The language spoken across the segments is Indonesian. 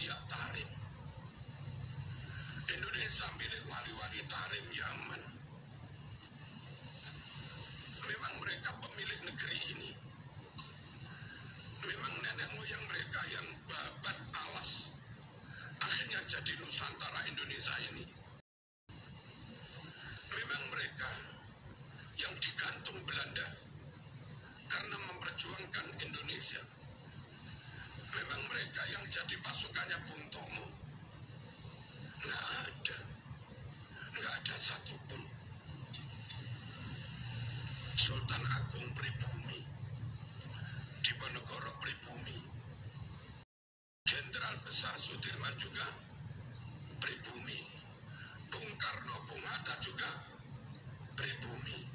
Buya Tarim. Indonesia milik wali-wali Tarim Yaman. Memang mereka pemilik negeri ini. Memang nenek moyang mereka yang babat alas akhirnya jadi Nusantara Indonesia ini. Memang mereka yang digantung Belanda karena memperjuangkan Indonesia. Memang mereka yang jadi pasukannya Bung Tomo. Nggak ada satupun. Sultan Agung Pribumi, Diponegoro Pribumi, Jenderal Besar Sudirman juga Pribumi, Bung Karno, Bung Hatta juga Pribumi,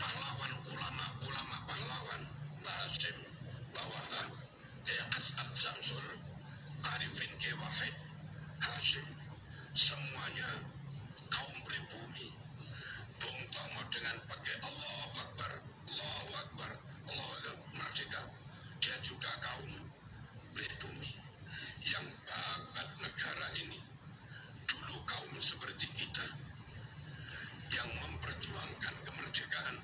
pahlawan ulama pahlawan, Mbah Hasyim, Mbah Wahab, Kiai As'ad Syamsul, Arifin Kiai Wahid, Hasyim, semuanya kaum pribumi. Bung Tomo dengan pakai Allahu Akbar, Allahu Akbar, Allahu Akbar, merdeka. Dia juga kaum pribumi yang babat negara ini. Dulu kaum seperti kita yang memperjuangkan kemerdekaan,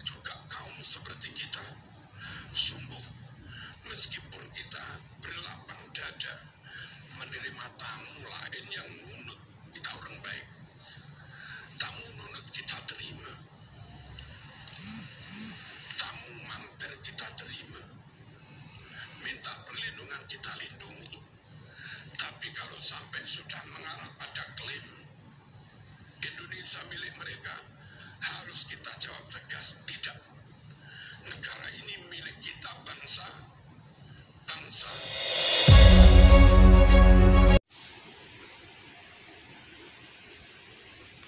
juga kaum seperti kita. Sungguh, meskipun kita berlapang dada menerima tamu lain yang nunut, kita orang baik. Tamu nunut kita terima, tamu mampir kita terima, minta perlindungan kita lindungi. Tapi kalau sampai sudah mengarah pada klaim Indonesia milik mereka, harus kita jawab tegas, tidak. Negara ini milik kita, bangsa.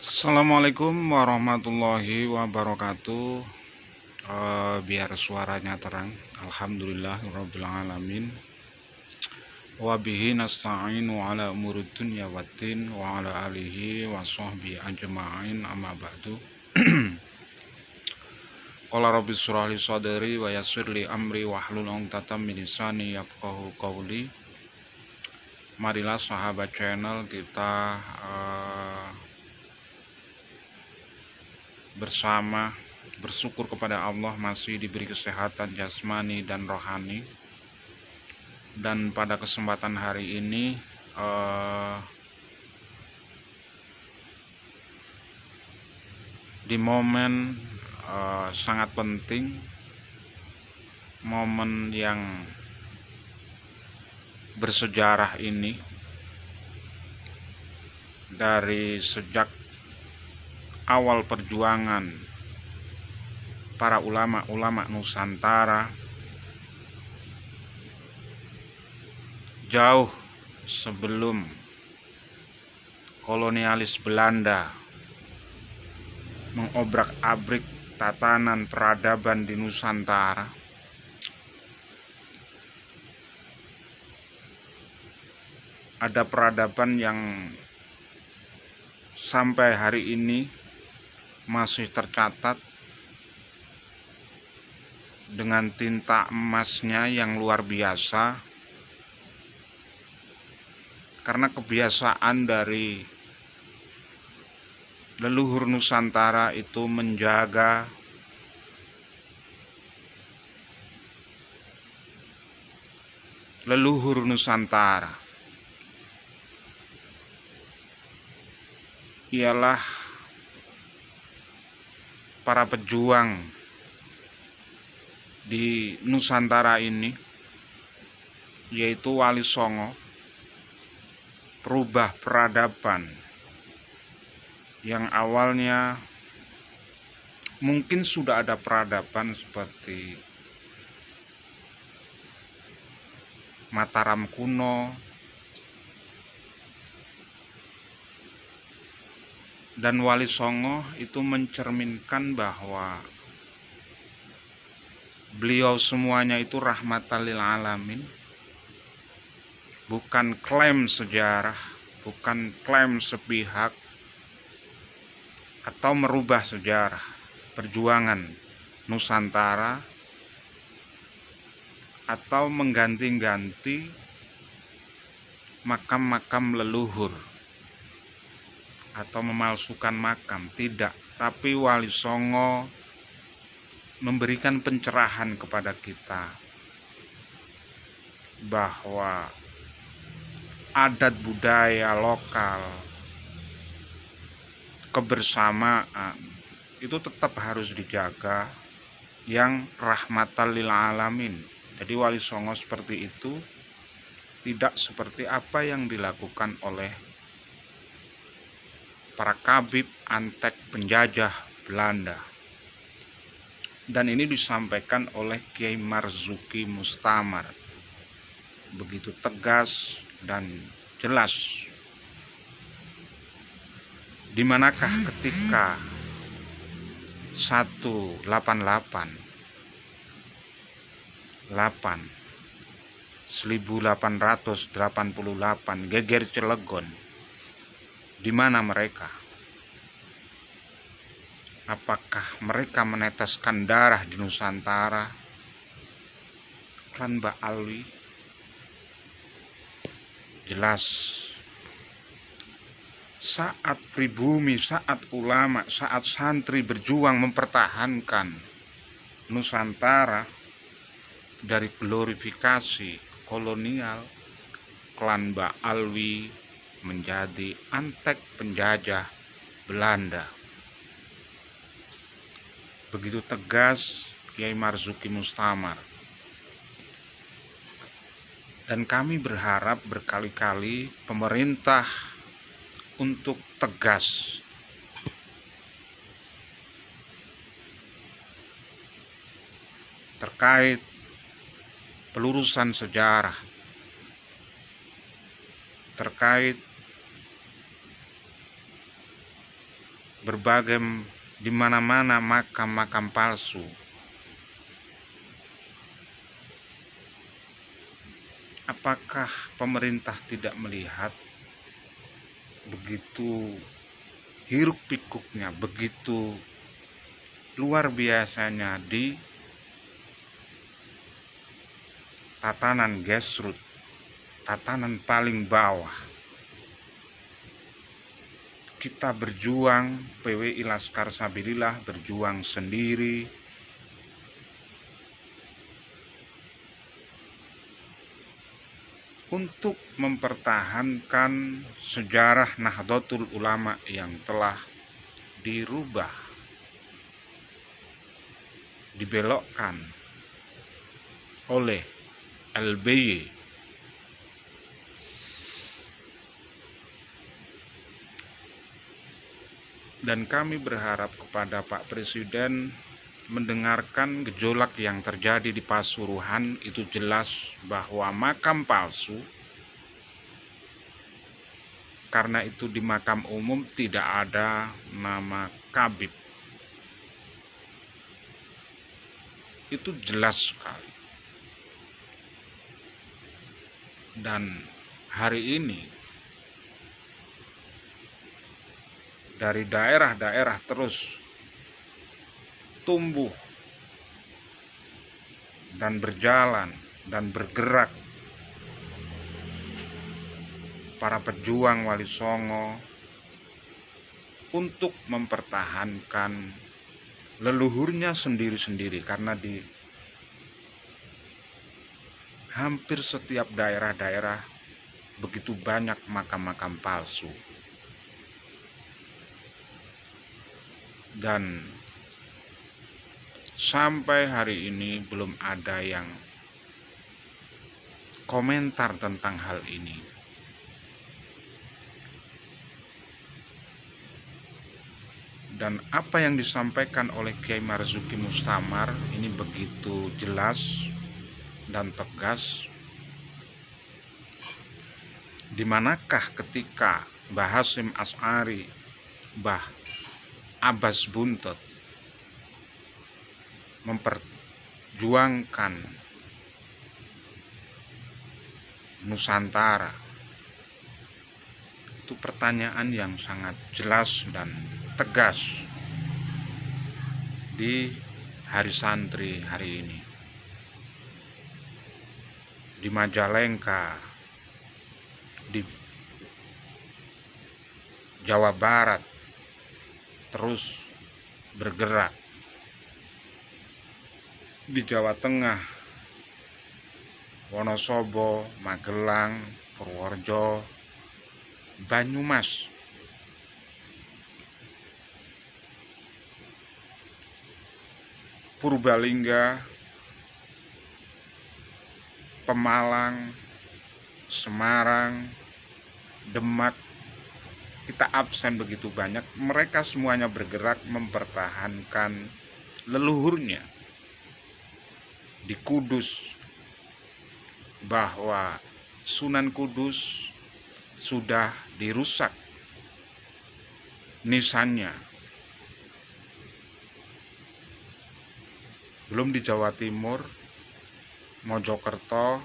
Assalamualaikum warahmatullahi wabarakatuh. Biar suaranya terang. Alhamdulillahirabbil alamin. Wa bihi nasta'inu ala umuri dunya waddin wa ala alihi wa sahbihi ajma'in, amma ba'du. Qala rabbi shrah li sadri wa yassir li amri wahlul 'uqdatam min lisani yafqahu qawli. Marilah sahabat channel kita bersama bersyukur kepada Allah masih diberi kesehatan jasmani dan rohani. Dan pada kesempatan hari ini di momen sangat penting, momen yang bersejarah ini, dari sejak awal perjuangan para ulama-ulama Nusantara, jauh sebelum kolonialis Belanda mengobrak-abrik tatanan peradaban di Nusantara, ada peradaban yang sampai hari ini masih tercatat dengan tinta emasnya yang luar biasa, karena kebiasaan dari leluhur Nusantara itu menjaga leluhur Nusantara. Ialah para pejuang di Nusantara ini, yaitu Wali Songo, perubah peradaban yang awalnya mungkin sudah ada peradaban seperti Mataram kuno, dan Wali Songo itu mencerminkan bahwa beliau semuanya itu rahmatan lil alamin, bukan klaim sejarah, bukan klaim sepihak atau merubah sejarah perjuangan Nusantara, atau mengganti-ganti makam-makam leluhur atau memalsukan makam, tidak. Tapi Wali Songo memberikan pencerahan kepada kita bahwa adat budaya lokal, kebersamaan itu tetap harus dijaga, yang rahmatan lil alamin. Jadi Wali Songo seperti itu, tidak seperti apa yang dilakukan oleh para kabib antek penjajah Belanda. Dan ini disampaikan oleh Kiai Marzuki Mustamar begitu tegas dan jelas. Di manakah ketika 1888 geger Cilegon, di mana mereka? Apakah mereka meneteskan darah di Nusantara? Klan Mbak Alwi jelas. Saat pribumi, saat ulama, saat santri berjuang mempertahankan Nusantara dari glorifikasi kolonial, klan Mbak Alwi menjadi antek penjajah Belanda. Begitu tegas Kiai Marzuki Mustamar. Dan kami berharap berkali-kali pemerintah untuk tegas terkait pelurusan sejarah, terkait berbagai di mana-mana makam-makam palsu. Apakah pemerintah tidak melihat begitu hiruk pikuknya, begitu luar biasanya di tatanan grassroots, tatanan paling bawah. Kita berjuang, PWI Laskar Sabilillah berjuang sendiri, untuk mempertahankan sejarah Nahdlatul Ulama yang telah dirubah, dibelokkan oleh LBY. Dan kami berharap kepada Pak Presiden mendengarkan gejolak yang terjadi di Pasuruan. Itu jelas bahwa makam palsu, karena itu di makam umum tidak ada nama kabib. Itu jelas sekali. Dan hari ini dari daerah-daerah terus tumbuh dan berjalan dan bergerak para pejuang Wali Songo untuk mempertahankan leluhurnya sendiri-sendiri, karena di hampir setiap daerah-daerah begitu banyak makam-makam palsu. Dan sampai hari ini belum ada yang komentar tentang hal ini. Dan apa yang disampaikan oleh Kiai Marzuki Mustamar ini begitu jelas dan tegas. Di manakah ketika Mbah Hasyim Asy'ari, Mbah Abbas Buntet memperjuangkan Nusantara? Itu pertanyaan yang sangat jelas dan tegas di Hari Santri hari ini. Di Majalengka, di Jawa Barat terus bergerak, di Jawa Tengah, Wonosobo, Magelang, Purworejo, Banyumas, Purbalingga, Pemalang, Semarang, Demak, kita absen begitu banyak. Mereka semuanya bergerak mempertahankan leluhurnya. Di Kudus, bahwa Sunan Kudus sudah dirusak nisannya. Belum di Jawa Timur, Mojokerto,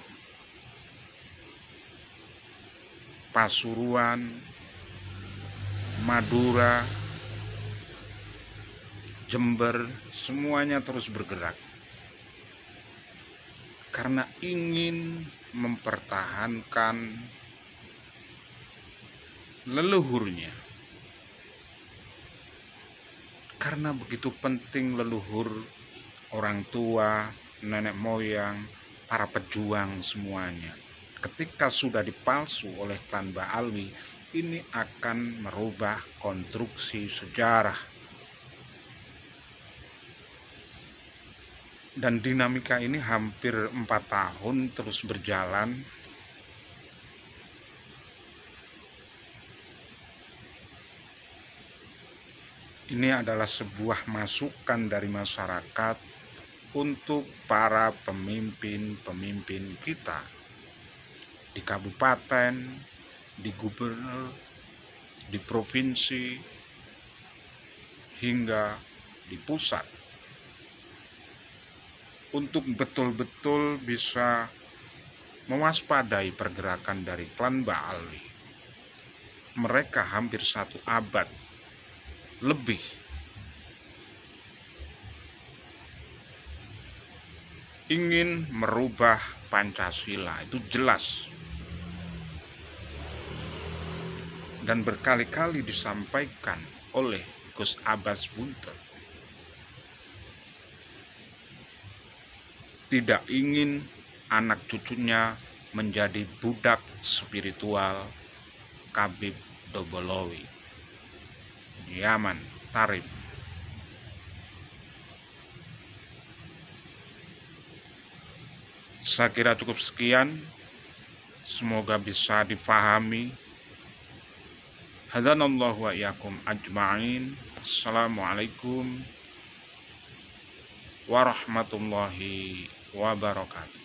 Pasuruan, Madura, Jember, semuanya terus bergerak karena ingin mempertahankan leluhurnya. Karena begitu penting leluhur, orang tua, nenek moyang, para pejuang semuanya. Ketika sudah dipalsu oleh klan Ba'alwi, ini akan merubah konstruksi sejarah. Dan dinamika ini hampir 4 tahun terus berjalan. Ini adalah sebuah masukan dari masyarakat untuk para pemimpin-pemimpin kita di kabupaten, di gubernur, di provinsi, hingga di pusat, untuk betul-betul bisa mewaspadai pergerakan dari klan Ba'alwi. Mereka hampir 1 abad lebih ingin merubah Pancasila, itu jelas, dan berkali-kali disampaikan oleh Gus Abbas Buntet. Tidak ingin anak cucunya menjadi budak spiritual Khabib Dobolowi, Yaman Tarim. Saya kira cukup sekian, semoga bisa difahami. Hadzanallahu wa iyyakum ajma'in. Assalamualaikum warahmatullahi wabarakatuh.